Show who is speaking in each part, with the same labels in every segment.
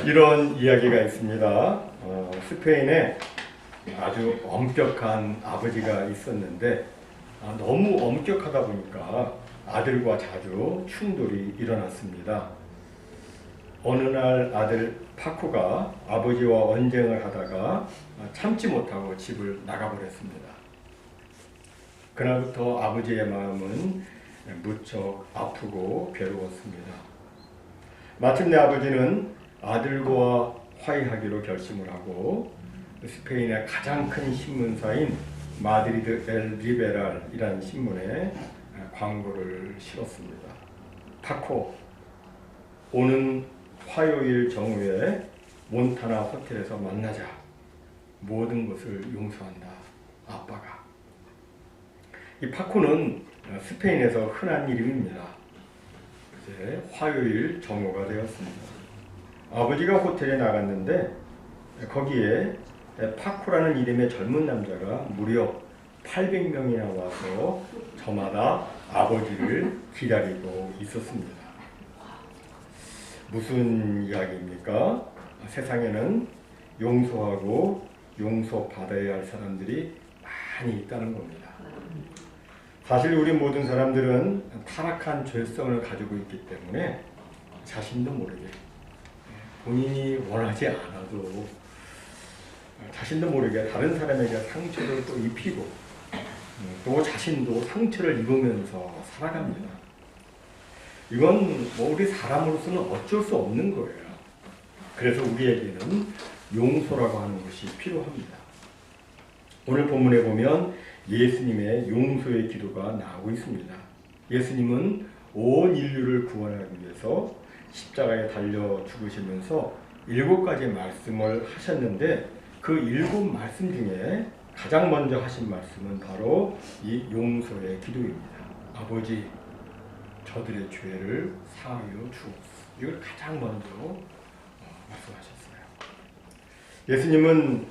Speaker 1: 이런 이야기가 있습니다. 스페인에 아주 엄격한 아버지가 있었는데 너무 엄격하다 보니까 아들과 자주 충돌이 일어났습니다. 어느 날 아들 파코가 아버지와 언쟁을 하다가 참지 못하고 집을 나가버렸습니다. 그날부터 아버지의 마음은 무척 아프고 괴로웠습니다. 마침내 아버지는 아들과 화해하기로 결심을 하고 스페인의 가장 큰 신문사인 마드리드 엘 리베랄이라는 신문에 광고를 실었습니다. 파코, 오는 화요일 정오에 몬타나 호텔에서 만나자. 모든 것을 용서한다. 아빠가. 이 파코는 스페인에서 흔한 이름입니다. 이제 화요일 정오가 되었습니다. 아버지가 호텔에 나갔는데 거기에 파코라는 이름의 젊은 남자가 무려 800명이나 와서 저마다 아버지를 기다리고 있었습니다. 무슨 이야기입니까? 세상에는 용서하고 용서받아야 할 사람들이 많이 있다는 겁니다. 사실 우리 모든 사람들은 타락한 죄성을 가지고 있기 때문에 자신도 모르게 본인이 원하지 않아도 자신도 모르게 다른 사람에게 상처를 또 입히고 또 자신도 상처를 입으면서 살아갑니다. 이건 우리 사람으로서는 어쩔 수 없는 거예요. 그래서 우리에게는 용서라고 하는 것이 필요합니다. 오늘 본문에 보면 예수님의 용서의 기도가 나오고 있습니다. 예수님은 온 인류를 구원하기 위해서 십자가에 달려 죽으시면서 7가지 말씀을 하셨는데 그 7말씀 중에 가장 먼저 하신 말씀은 바로 이 용서의 기도입니다. 아버지, 저들의 죄를 사하여 주옵소서. 이걸 가장 먼저 말씀하셨어요. 예수님은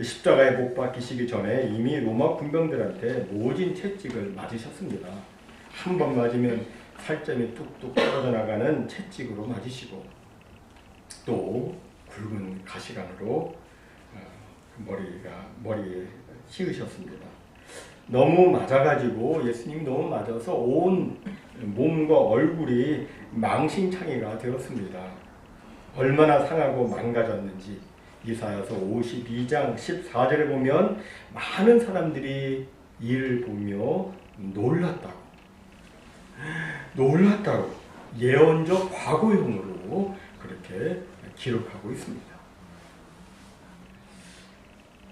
Speaker 1: 십자가에 못 박히시기 전에 이미 로마 군병들한테 모진 채찍을 맞으셨습니다. 한 번 맞으면 살점이 뚝뚝 떨어져 나가는 채찍으로 맞으시고 또 굵은 가시관으로 머리에 씌우셨습니다. 너무 맞아가지고 예수님이 너무 맞아서 온 몸과 얼굴이 망신창이가 되었습니다. 얼마나 상하고 망가졌는지 이사야서 52장 14절에 보면 많은 사람들이 이를 보며 놀랐다고 예언적 과거형으로 그렇게 기록하고 있습니다.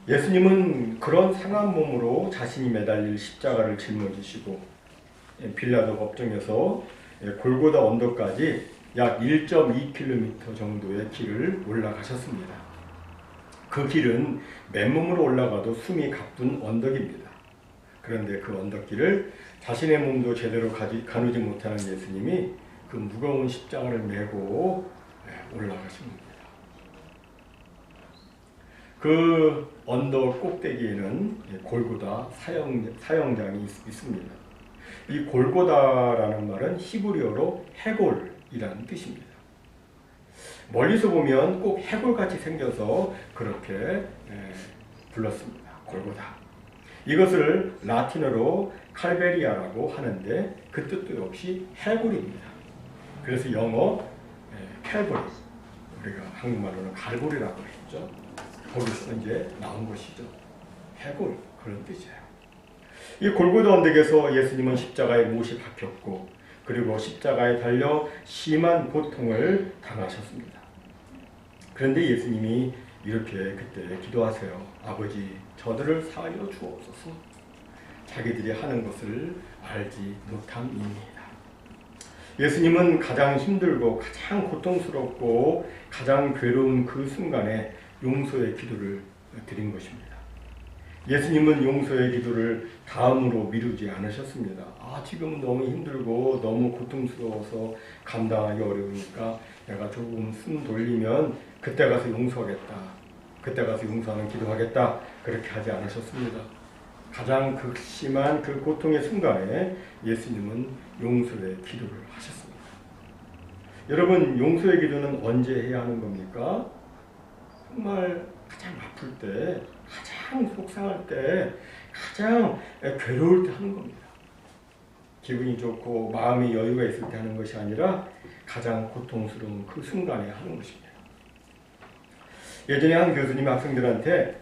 Speaker 1: 예수님은 그런 상한 몸으로 자신이 매달릴 십자가를 짊어지시고 빌라도 법정에서 골고다 언덕까지 약 1.2km 정도의 길을 올라가셨습니다. 그 길은 맨몸으로 올라가도 숨이 가쁜 언덕입니다. 그런데 그 언덕길을 자신의 몸도 제대로 가누지 못하는 예수님이 그 무거운 십자가를 메고 올라가신 겁니다. 그 언덕 꼭대기에는 골고다 사형장이 있습니다. 이 골고다라는 말은 히브리어로 해골이라는 뜻입니다. 멀리서 보면 꼭 해골같이 생겨서 그렇게 불렀습니다. 골고다. 이것을 라틴어로 칼베리아라고 하는데 그 뜻도 역시 해골입니다. 그래서 영어 칼보리, 우리가 한국말로는 갈고리라고 했죠. 거기서 이제 나온 것이죠. 해골, 그런 뜻이에요. 이 골고다 언덕에서 예수님은 십자가에 못이 박혔고 그리고 십자가에 달려 심한 고통을 당하셨습니다. 그런데 예수님이 이렇게 그때 기도하세요. 아버지, 저들을 사하여 주옵소서. 자기들이 하는 것을 알지 못함이니이다. 예수님은 가장 힘들고 가장 고통스럽고 가장 괴로운 그 순간에 용서의 기도를 드린 것입니다. 예수님은 용서의 기도를 다음으로 미루지 않으셨습니다. 지금은 너무 힘들고 너무 고통스러워서 감당하기 어려우니까 내가 조금 숨 돌리면 그때 가서 용서하겠다. 그때 가서 용서하는 기도하겠다. 그렇게 하지 않으셨습니다. 가장 극심한 그 고통의 순간에 예수님은 용서의 기도를 하셨습니다. 여러분, 용서의 기도는 언제 해야 하는 겁니까? 정말 가장 아플 때, 가장 속상할 때, 가장 괴로울 때 하는 겁니다. 기분이 좋고 마음의 여유가 있을 때 하는 것이 아니라 가장 고통스러운 그 순간에 하는 것입니다. 예전에 한 교수님이 학생들한테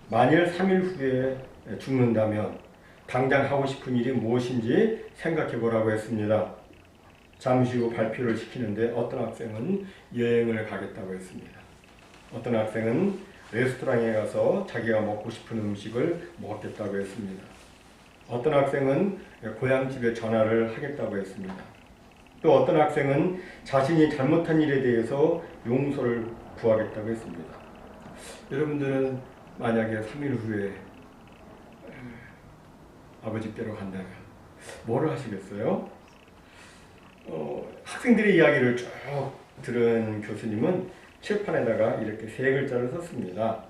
Speaker 1: 만일 3일 후에 죽는다면 당장 하고 싶은 일이 무엇인지 생각해 보라고 했습니다. 잠시 후 발표를 시키는데 어떤 학생은 여행을 가겠다고 했습니다. 어떤 학생은 레스토랑에 가서 자기가 먹고 싶은 음식을 먹겠다고 했습니다. 어떤 학생은 고향집에 전화를 하겠다고 했습니다. 또 어떤 학생은 자신이 잘못한 일에 대해서 용서를 구하겠다고 했습니다. 여러분들은 만약에 3일 후에 아버지께로 간다면 뭐를 하시겠어요? 학생들의 이야기를 쭉 들은 교수님은 칠판에다가 이렇게 3글자를 썼습니다.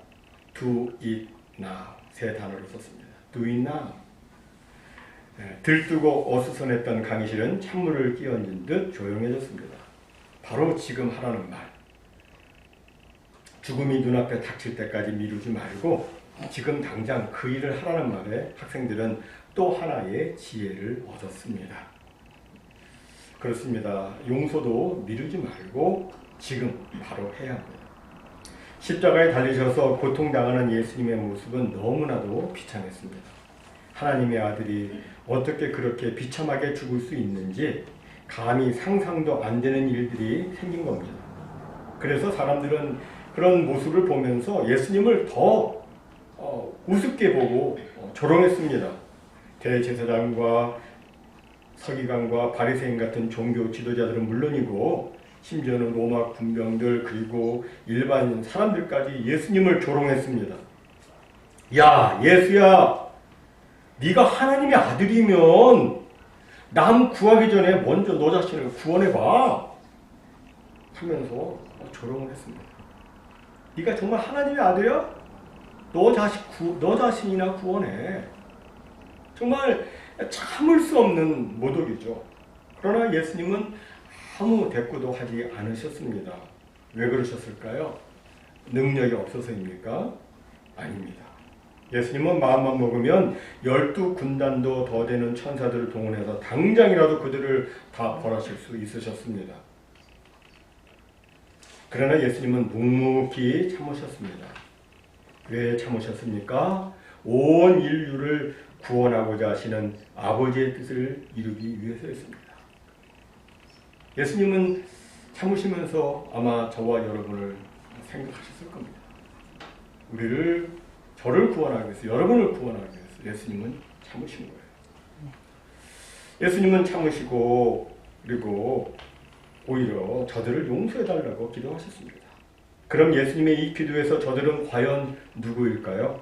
Speaker 1: Do it now. 3단어를 썼습니다. Do it now. 들뜨고 어수선했던 강의실은 찬물을 끼얹은 듯 조용해졌습니다. 바로 지금 하라는 말. 죽음이 눈앞에 닥칠 때까지 미루지 말고 지금 당장 그 일을 하라는 말에 학생들은 또 하나의 지혜를 얻었습니다. 그렇습니다. 용서도 미루지 말고 지금 바로 해야 합니다. 십자가에 달리셔서 고통당하는 예수님의 모습은 너무나도 비참했습니다. 하나님의 아들이 어떻게 그렇게 비참하게 죽을 수 있는지 감히 상상도 안 되는 일들이 생긴 겁니다. 그래서 사람들은 그런 모습을 보면서 예수님을 더 우습게 보고 조롱했습니다. 대제사장과 서기관과 바리새인 같은 종교 지도자들은 물론이고 심지어는 로마 군병들 그리고 일반 사람들까지 예수님을 조롱했습니다. 야, 예수야, 네가 하나님의 아들이면 남 구하기 전에 먼저 너 자신을 구원해봐 하면서 조롱을 했습니다. 네가 정말 하나님의 아들이야? 너 자신이나 구원해. 정말 참을 수 없는 모독이죠. 그러나 예수님은 아무 대꾸도 하지 않으셨습니다. 왜 그러셨을까요? 능력이 없어서입니까? 아닙니다. 예수님은 마음만 먹으면 12군단도 더 되는 천사들을 동원해서 당장이라도 그들을 다 벌하실 수 있으셨습니다. 그러나 예수님은 묵묵히 참으셨습니다. 왜 참으셨습니까? 온 인류를 구원하고자 하시는 아버지의 뜻을 이루기 위해서였습니다. 예수님은 참으시면서 아마 저와 여러분을 생각하셨을 겁니다. 저를 구원하기 위해서, 여러분을 구원하기 위해서 예수님은 참으신 거예요. 예수님은 참으시고 그리고 오히려 저들을 용서해달라고 기도하셨습니다. 그럼 예수님의 이 기도에서 저들은 과연 누구일까요?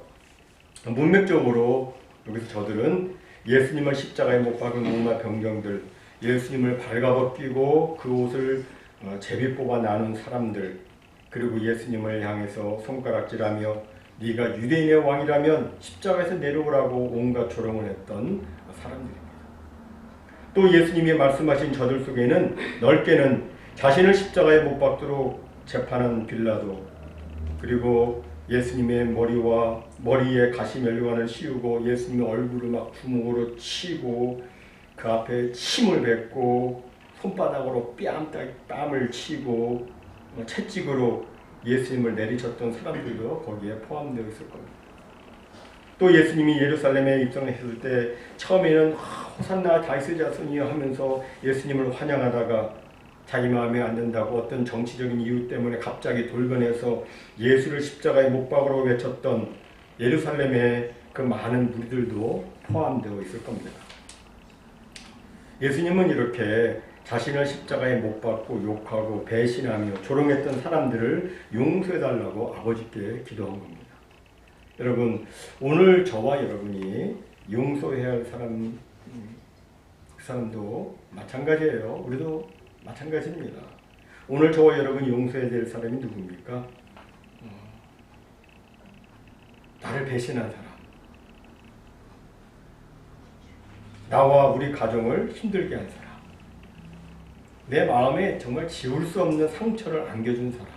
Speaker 1: 문맥적으로 여기서 저들은 예수님을 십자가에 못 박은 로마 병정들, 예수님을 발가벗기고 그 옷을 제비 뽑아 나눈 사람들, 그리고 예수님을 향해서 손가락질하며 네가 유대인의 왕이라면 십자가에서 내려오라고 온갖 조롱을 했던 사람들입니다. 또 예수님이 말씀하신 저들 속에는 넓게는 자신을 십자가에 못 박도록 재판한 빌라도, 그리고 예수님의 머리에 가시 면류관을 씌우고 예수님의 얼굴을 막 주먹으로 치고 그 앞에 침을 뱉고 손바닥으로 뺨을 치고 채찍으로 예수님을 내리쳤던 사람들도 거기에 포함되어 있을 겁니다. 또 예수님이 예루살렘에 입성했을 때 처음에는 호산나 다윗의 자손이여 하면서 예수님을 환영하다가 자기 마음에 안 든다고 어떤 정치적인 이유 때문에 갑자기 돌변해서 예수를 십자가에 못 박으라고 외쳤던 예루살렘의 그 많은 무리들도 포함되어 있을 겁니다. 예수님은 이렇게 자신을 십자가에 못 박고 욕하고 배신하며 조롱했던 사람들을 용서해달라고 아버지께 기도한 겁니다. 여러분, 오늘 저와 여러분이 용서해야 할 그 사람도 마찬가지예요. 우리도 마찬가지입니다. 오늘 저와 여러분이 용서해야 될 사람이 누굽니까? 나를 배신한 사람, 나와 우리 가정을 힘들게 한 사람, 내 마음에 정말 지울 수 없는 상처를 안겨준 사람.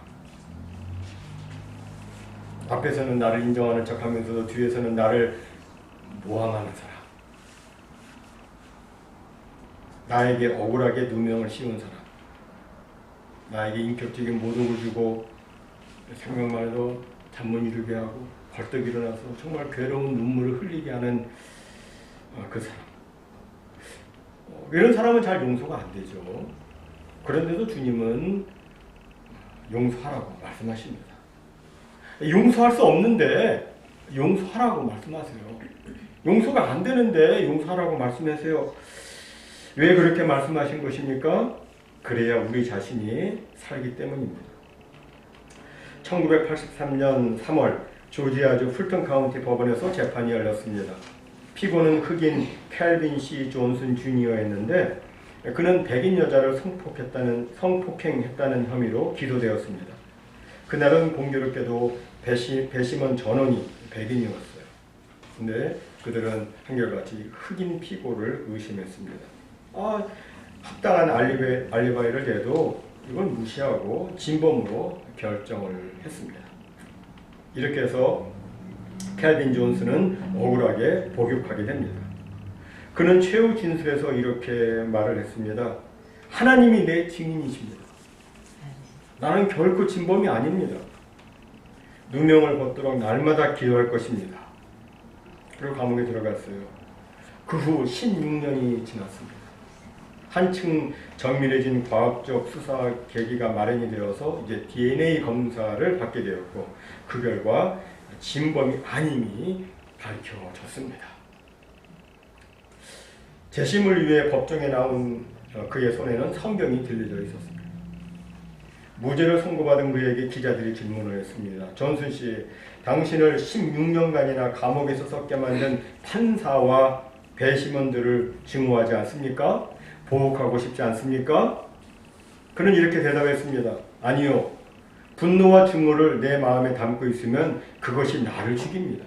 Speaker 1: 앞에서는 나를 인정하는 척하면서도 뒤에서는 나를 모함하는 사람. 나에게 억울하게 누명을 씌운 사람. 나에게 인격적인 모독을 주고 생각만 해도 잠 못 이루게 하고 벌떡 일어나서 정말 괴로운 눈물을 흘리게 하는 그 사람. 이런 사람은 잘 용서가 안 되죠. 그런데도 주님은 용서하라고 말씀하십니다. 용서할 수 없는데 용서하라고 말씀하세요. 용서가 안 되는데 용서하라고 말씀하세요. 왜 그렇게 말씀하신 것입니까? 그래야 우리 자신이 살기 때문입니다. 1983년 3월 조지아주 풀턴 카운티 법원에서 재판이 열렸습니다. 피고는 흑인 켈빈 C. 존슨 주니어였는데 그는 백인 여자를 성폭행했다는 혐의로 기소되었습니다. 그날은 공교롭게도 배심원 전원이 백인이었어요. 근데 그들은 한결같이 흑인 피고를 의심했습니다. 합당한 알리바이를 대도 이건 무시하고 진범으로 결정을 했습니다. 이렇게 해서 켈빈 존슨은 억울하게 복역하게 됩니다. 그는 최후 진술에서 이렇게 말을 했습니다. 하나님이 내 증인이십니다. 나는 결코 진범이 아닙니다. 누명을 벗도록 날마다 기도할 것입니다. 그리고 감옥에 들어갔어요. 그 후 16년이 지났습니다. 한층 정밀해진 과학적 수사 계기가 마련이 되어서 이제 DNA 검사를 받게 되었고 그 결과 진범이 아님이 밝혀졌습니다. 재심을 위해 법정에 나온 그의 손에는 성경이 들려져 있었습니다. 무죄를 선고받은 그에게 기자들이 질문을 했습니다. 존슨 씨, 당신을 16년간이나 감옥에서 썩게 만든 판사와 배심원들을 증오하지 않습니까? 보복하고 싶지 않습니까? 그는 이렇게 대답했습니다. 아니요. 분노와 증오를 내 마음에 담고 있으면 그것이 나를 죽입니다.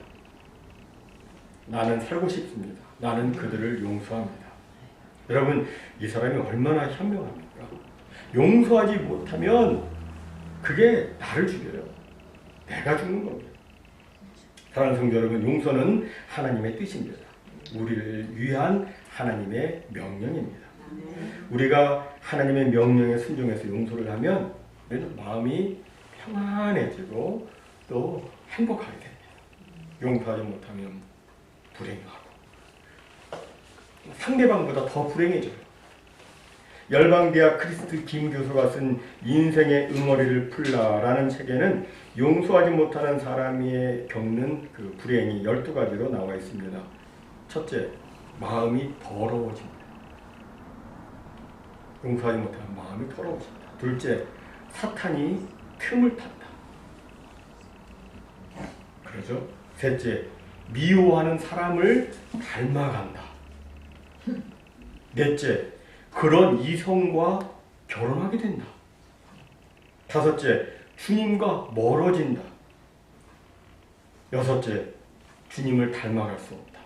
Speaker 1: 나는 살고 싶습니다. 나는 그들을 용서합니다. 여러분, 이 사람이 얼마나 현명합니까? 용서하지 못하면 그게 나를 죽여요. 내가 죽는 겁니다. 사랑하는 성도 여러분, 용서는 하나님의 뜻입니다. 우리를 위한 하나님의 명령입니다. 우리가 하나님의 명령에 순종해서 용서를 하면 우리는 마음이 평안해지고 또 행복하게 됩니다. 용서하지 못하면 불행하고 상대방보다 더 불행해져요. 열방대학 크리스트 김 교수가 쓴 인생의 응어리를 풀라라는 책에는 용서하지 못하는 사람이 겪는 그 불행이 12가지로 나와 있습니다. 첫째, 마음이 더러워집니다. 용서하지 못하면 마음이 더러워집니다. 둘째, 사탄이 틈을 탄다. 그러죠? 셋째, 미워하는 사람을 닮아간다. 넷째, 그런 이성과 결혼하게 된다. 다섯째, 주님과 멀어진다. 여섯째, 주님을 닮아갈 수 없다.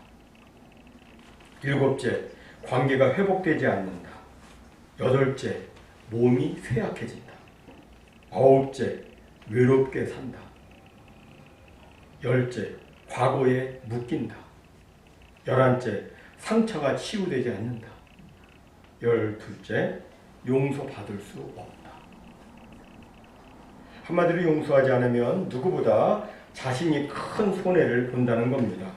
Speaker 1: 일곱째, 관계가 회복되지 않는다. 여덟째, 몸이 쇠약해진다. 아홉째, 외롭게 산다. 열째, 과거에 묶인다. 열한째, 상처가 치유되지 않는다. 열둘째, 용서받을 수 없다. 한마디로 용서하지 않으면 누구보다 자신이 큰 손해를 본다는 겁니다.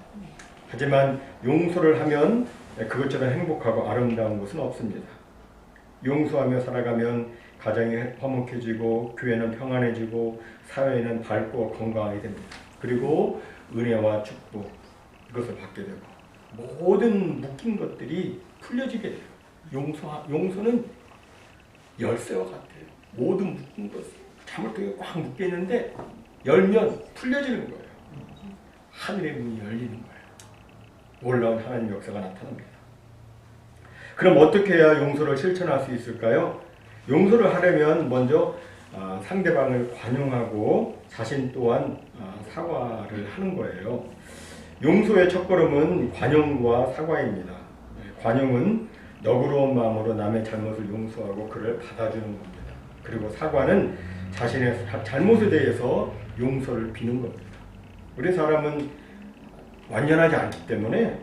Speaker 1: 하지만 용서를 하면 그것처럼 행복하고 아름다운 것은 없습니다. 용서하며 살아가면 가정이 화목해지고 교회는 평안해지고 사회는 밝고 건강하게 됩니다. 그리고 은혜와 축복 이것을 받게 되고 모든 묶인 것들이 풀려지게 돼요. 용서는 열쇠와 같아요. 모든 묶인 것을 잘못되게 꽉 묶여 있는데 열면 풀려지는 거예요. 하늘의 문이 열리는 거예요. 놀라운 하나님 역사가 나타납니다. 그럼 어떻게 해야 용서를 실천할 수 있을까요? 용서를 하려면 먼저 상대방을 관용하고 자신 또한 사과를 하는 거예요. 용서의 첫걸음은 관용과 사과입니다. 관용은 너그러운 마음으로 남의 잘못을 용서하고 그를 받아주는 겁니다. 그리고 사과는 자신의 잘못에 대해서 용서를 비는 겁니다. 우리 사람은 완전하지 않기 때문에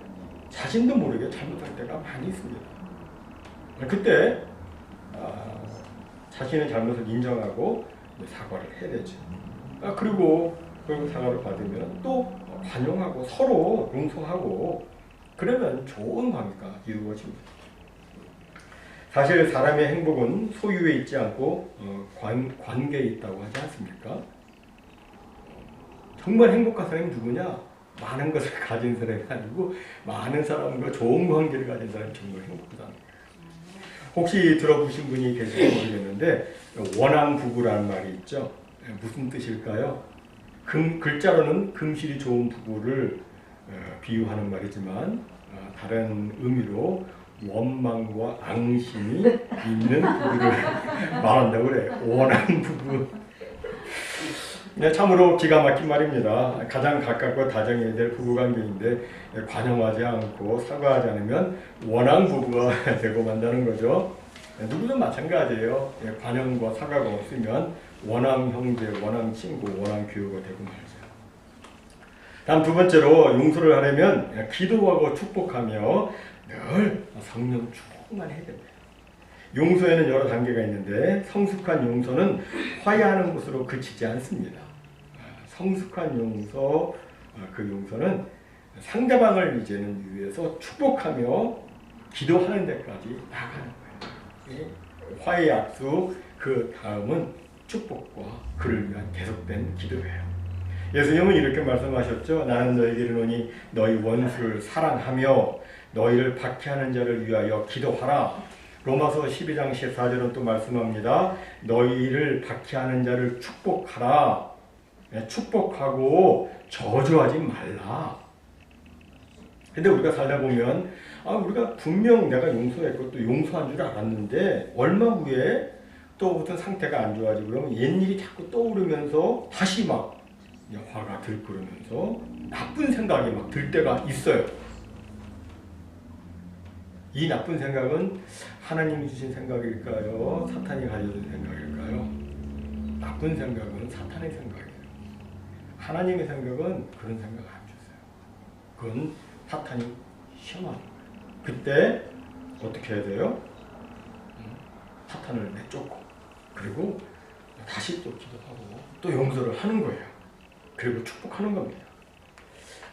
Speaker 1: 자신도 모르게 잘못할 때가 많이 있습니다. 그때 자신의 잘못을 인정하고 사과를 해야 되죠. 그리고 사과를 받으면 또 관용하고 서로 용서하고 그러면 좋은 관계가 이루어집니다. 사실 사람의 행복은 소유에 있지 않고 관계에 있다고 하지 않습니까? 정말 행복한 사람이 누구냐? 많은 것을 가진 사람이 아니고 많은 사람과 좋은 관계를 가진 사람이 정말 행복하다. 혹시 들어보신 분이 계실지 모르겠는데 원앙부부라는 말이 있죠. 무슨 뜻일까요? 글자로는 금실이 좋은 부부를 비유하는 말이지만 다른 의미로 원망과 앙심이 있는 부부를 말한다고 그래요. 원앙부부. 참으로 기가 막힌 말입니다. 가장 가깝고 다정해야 될 부부관계인데 관용하지 않고 사과하지 않으면 원앙부부가 되고 만다는 거죠. 누구든 마찬가지예요. 관용과 사과가 없으면 원앙형제, 원앙친구, 원앙교우가 되고 말죠. 다음 두 번째로 용서를 하려면 기도하고 축복하며 늘 성령 충만해야 됩니다. 용서에는 여러 단계가 있는데 성숙한 용서는 화해하는 것으로 그치지 않습니다. 성숙한 용서, 그 용서는 상대방을 이제는 위해서 축복하며 기도하는 데까지 나가는 거예요. 화해 약속, 그 다음은 축복과 그를 위한 계속된 기도예요. 예수님은 이렇게 말씀하셨죠. 나는 너에게 이르노니 너희 원수를 사랑하며 너희를 박해하는 자를 위하여 기도하라. 로마서 12장 14절은 또 말씀합니다. 너희를 박해하는 자를 축복하라. 축복하고 저주하지 말라. 근데 우리가 살다 보면 우리가 분명 내가 용서했고 또 용서한 줄 알았는데 얼마 후에 또 어떤 상태가 안 좋아지고 그러면 옛일이 자꾸 떠오르면서 다시 막 화가 들끓으면서 나쁜 생각이 막 들 때가 있어요. 이 나쁜 생각은 하나님이 주신 생각일까요? 사탄이 가져준 생각일까요? 나쁜 생각은 사탄의 생각이에요. 하나님의 생각은 그런 생각 안 주세요. 그건 사탄이 시험하는 거예요. 그때 어떻게 해야 돼요? 사탄을 내쫓고 그리고 다시 또 기도하고 또 용서를 하는 거예요. 그리고 축복하는 겁니다.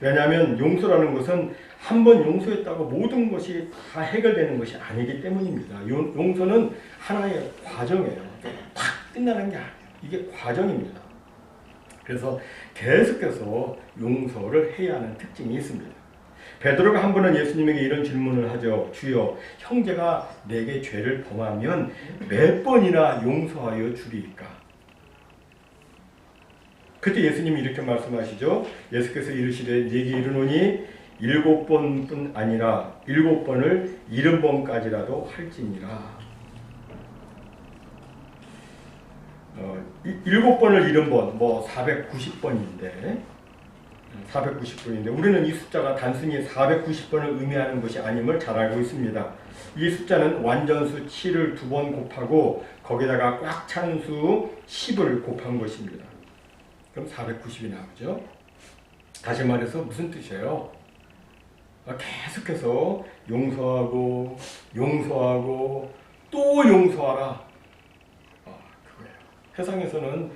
Speaker 1: 왜냐하면 용서라는 것은 한 번 용서했다고 모든 것이 다 해결되는 것이 아니기 때문입니다. 용서는 하나의 과정이에요. 딱 끝나는 게 아니에요. 이게 과정입니다. 그래서 계속해서 용서를 해야 하는 특징이 있습니다. 베드로가 한 번은 예수님에게 이런 질문을 하죠. 주여, 형제가 내게 죄를 범하면 몇 번이나 용서하여 주리이까? 그때 예수님이 이렇게 말씀하시죠. 예수께서 이르시되 네게 이르노니 7번뿐 아니라 7번을 70번까지라도 할지니라. 7번을 70번, 490번인데 490번인데 우리는 이 숫자가 단순히 490번을 의미하는 것이 아님을 잘 알고 있습니다. 이 숫자는 완전수 7을 2번 곱하고 거기다가 꽉 찬 수 10을 곱한 것입니다. 그럼 490이 나오죠. 다시 말해서 무슨 뜻이에요? 계속해서 용서하고 용서하고 또 용서하라. 그거예요. 세상에서는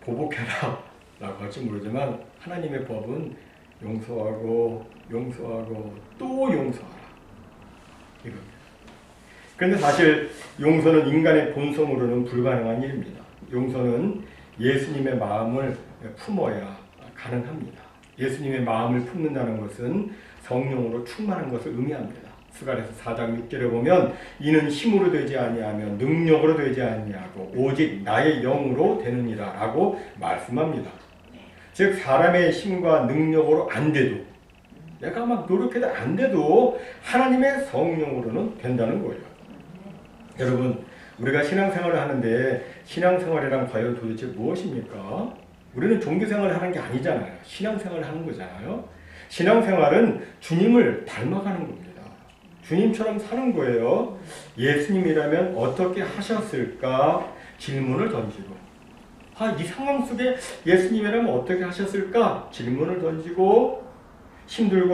Speaker 1: 보복해라 라고 할지 모르지만 하나님의 법은 용서하고 용서하고 또 용서하라. 이겁니다. 그런데 사실 용서는 인간의 본성으로는 불가능한 일입니다. 용서는 예수님의 마음을 품어야 가능합니다. 예수님의 마음을 품는다는 것은 성령으로 충만한 것을 의미합니다. 스가랴서 4장 6절에 보면 이는 힘으로 되지 아니하며 능력으로 되지 아니하고 오직 나의 영으로 되느니라 라고 말씀합니다. 즉 사람의 힘과 능력으로 안 돼도 내가 막 노력해도 안 돼도 하나님의 성령으로는 된다는 거예요. 여러분 우리가 신앙생활을 하는데 신앙생활이란 과연 도대체 무엇입니까? 우리는 종교생활을 하는 게 아니잖아요. 신앙생활을 하는 거잖아요. 신앙생활은 주님을 닮아가는 겁니다. 주님처럼 사는 거예요. 예수님이라면 어떻게 하셨을까? 질문을 던지고, 이 상황 속에 예수님이라면 어떻게 하셨을까? 질문을 던지고,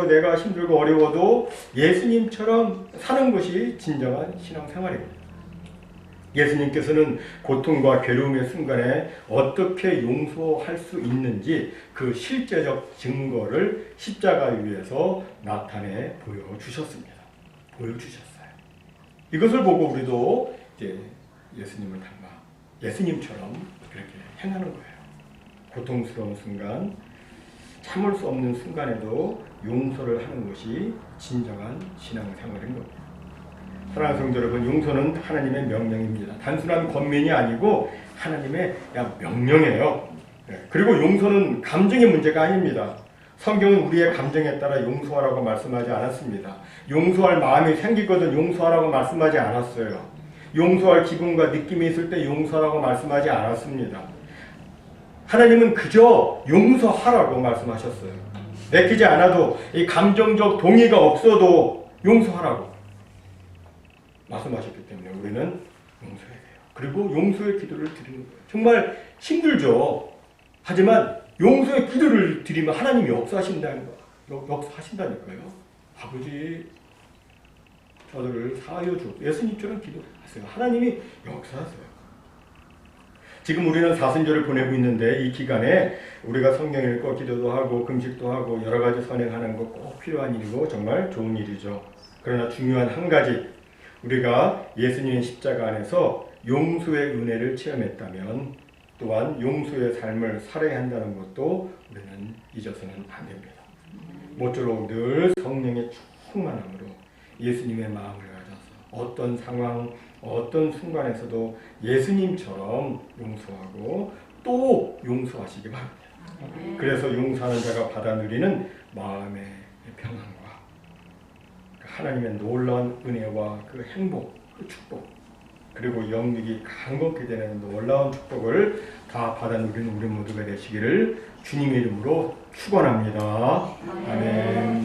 Speaker 1: 내가 힘들고 어려워도 예수님처럼 사는 것이 진정한 신앙생활입니다. 예수님께서는 고통과 괴로움의 순간에 어떻게 용서할 수 있는지 그 실제적 증거를 십자가 위에서 나타내 보여주셨습니다. 이것을 보고 우리도 이제 예수님을 닮아 예수님처럼 그렇게 행하는 거예요. 고통스러운 순간, 참을 수 없는 순간에도 용서를 하는 것이 진정한 신앙생활인 겁니다. 사랑하는 성도 여러분, 용서는 하나님의 명령입니다. 단순한 권면이 아니고 하나님의 명령이에요. 그리고 용서는 감정의 문제가 아닙니다. 성경은 우리의 감정에 따라 용서하라고 말씀하지 않았습니다. 용서할 마음이 생기거든 용서하라고 말씀하지 않았어요. 용서할 기분과 느낌이 있을 때 용서하라고 말씀하지 않았습니다. 하나님은 그저 용서하라고 말씀하셨어요. 내키지 않아도 이 감정적 동의가 없어도 용서하라고 말씀하셨기 때문에 우리는 용서해야 돼요. 그리고 용서의 기도를 드리는 거예요. 정말 힘들죠. 하지만 용서의 기도를 드리면 하나님이 역사하신다니까요. 아버지, 저들을 사하여 주. 예수님처럼 기도하세요. 하나님이 역사하세요. 지금 우리는 사순절을 보내고 있는데 이 기간에 우리가 성경 읽고 기도도 하고 금식도 하고 여러 가지 선행하는 거 꼭 필요한 일이고 정말 좋은 일이죠. 그러나 중요한 한 가지, 우리가 예수님의 십자가 안에서 용서의 은혜를 체험했다면 또한 용서의 삶을 살아야 한다는 것도 우리는 잊어서는 안 됩니다. 모쪼록 늘 성령의 충만함으로 예수님의 마음을 가져서 어떤 상황, 어떤 순간에서도 예수님처럼 용서하고 또 용서하시기 바랍니다. 그래서 용서하는 자가 받아 누리는 마음의 평안과 하나님의 놀라운 은혜와 그 행복, 그 축복, 그리고 영육이 강건케 되는 놀라운 축복을 다 받아 누리는 우리 모두가 되시기를 주님의 이름으로 축원합니다. 아멘.